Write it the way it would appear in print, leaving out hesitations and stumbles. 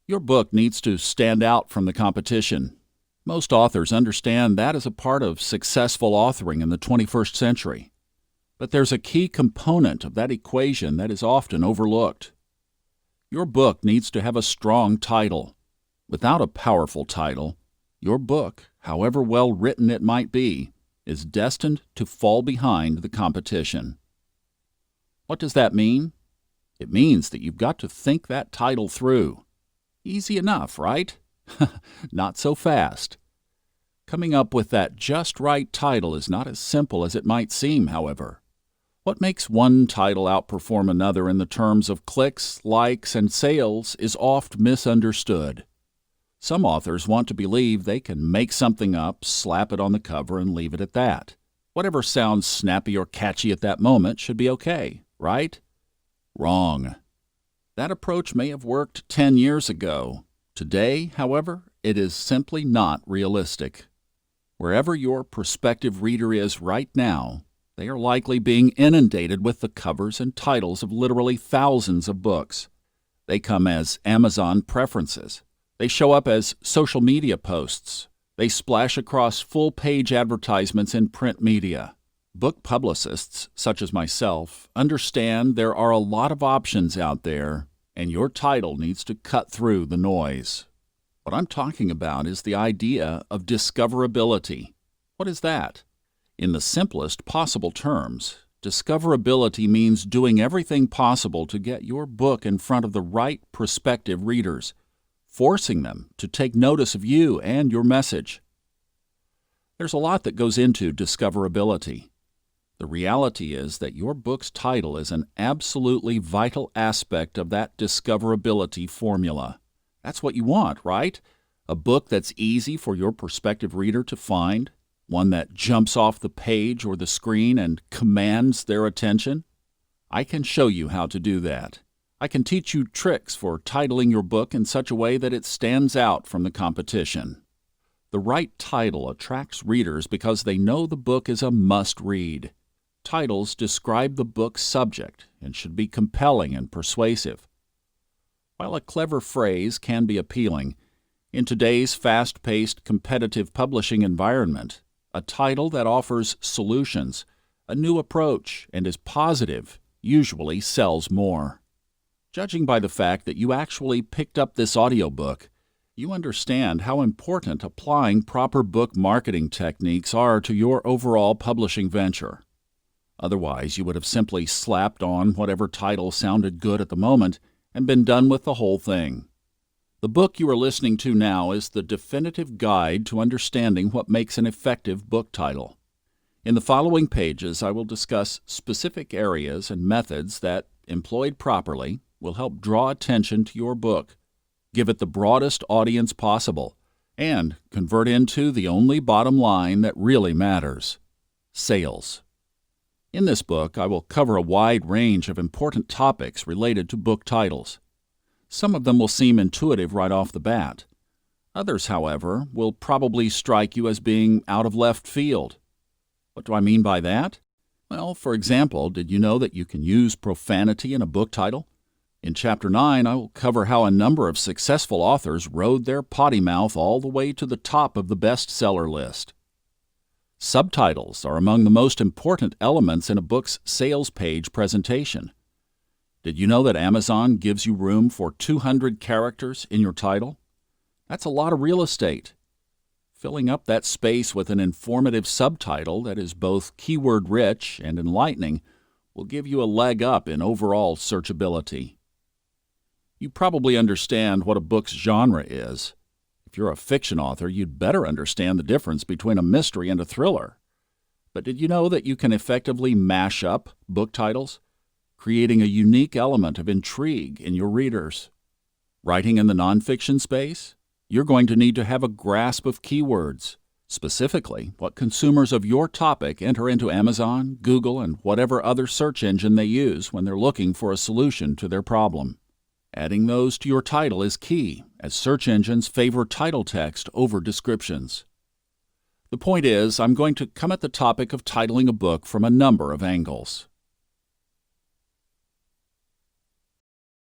Your book needs to stand out from the competition. Most authors understand that as a part of successful authoring in the 21st century. But there's a key component of that equation that is often overlooked. Your book needs to have a strong title. Without a powerful title, your book, however well written it might be, is destined to fall behind the competition. What does that mean? It means that you've got to think that title through. Easy enough, right? Not so fast. Coming up with that just right title is not as simple as it might seem, however. What makes one title outperform another in the terms of clicks, likes, and sales is oft misunderstood. Some authors want to believe they can make something up, slap it on the cover, and leave it at that. Whatever sounds snappy or catchy at that moment should be okay, right? Wrong. That approach may have worked 10 years ago. Today, however, it is simply not realistic. Wherever your prospective reader is right now, they are likely being inundated with the covers and titles of literally thousands of books. They come as Amazon preferences. They show up as social media posts. They splash across full-page advertisements in print media. Book publicists, such as myself, understand there are a lot of options out there, and your title needs to cut through the noise. What I'm talking about is the idea of discoverability. What is that? In the simplest possible terms, discoverability means doing everything possible to get your book in front of the right prospective readers, forcing them to take notice of you and your message. There's a lot that goes into discoverability. The reality is that your book's title is an absolutely vital aspect of that discoverability formula. That's what you want, right? A book that's easy for your prospective reader to find, one that jumps off the page or the screen and commands their attention. I can show you how to do that. I can teach you tricks for titling your book in such a way that it stands out from the competition. The right title attracts readers because they know the book is a must-read. Titles describe the book's subject and should be compelling and persuasive. While a clever phrase can be appealing, in today's fast-paced, competitive publishing environment, a title that offers solutions, a new approach, and is positive usually sells more. Judging by the fact that you actually picked up this audiobook, you understand how important applying proper book marketing techniques are to your overall publishing venture. Otherwise, you would have simply slapped on whatever title sounded good at the moment and been done with the whole thing. The book you are listening to now is the definitive guide to understanding what makes an effective book title. In the following pages, I will discuss specific areas and methods that, employed properly, will help draw attention to your book, give it the broadest audience possible, and convert into the only bottom line that really matters: sales. In this book, I will cover a wide range of important topics related to book titles. Some of them will seem intuitive right off the bat. Others, however, will probably strike you as being out of left field. What do I mean by that? Well, for example, did you know that you can use profanity in a book title? In Chapter 9, I will cover how a number of successful authors rode their potty mouth all the way to the top of the bestseller list. Subtitles are among the most important elements in a book's sales page presentation. Did you know that Amazon gives you room for 200 characters in your title? That's a lot of real estate. Filling up that space with an informative subtitle that is both keyword-rich and enlightening will give you a leg up in overall searchability. You probably understand what a book's genre is. If you're a fiction author, you'd better understand the difference between a mystery and a thriller. But did you know that you can effectively mash up book titles, creating a unique element of intrigue in your readers? Writing in the nonfiction space, you're going to need to have a grasp of keywords, specifically what consumers of your topic enter into Amazon, Google, and whatever other search engine they use when they're looking for a solution to their problem. Adding those to your title is key, as search engines favor title text over descriptions. The point is, I'm going to come at the topic of titling a book from a number of angles.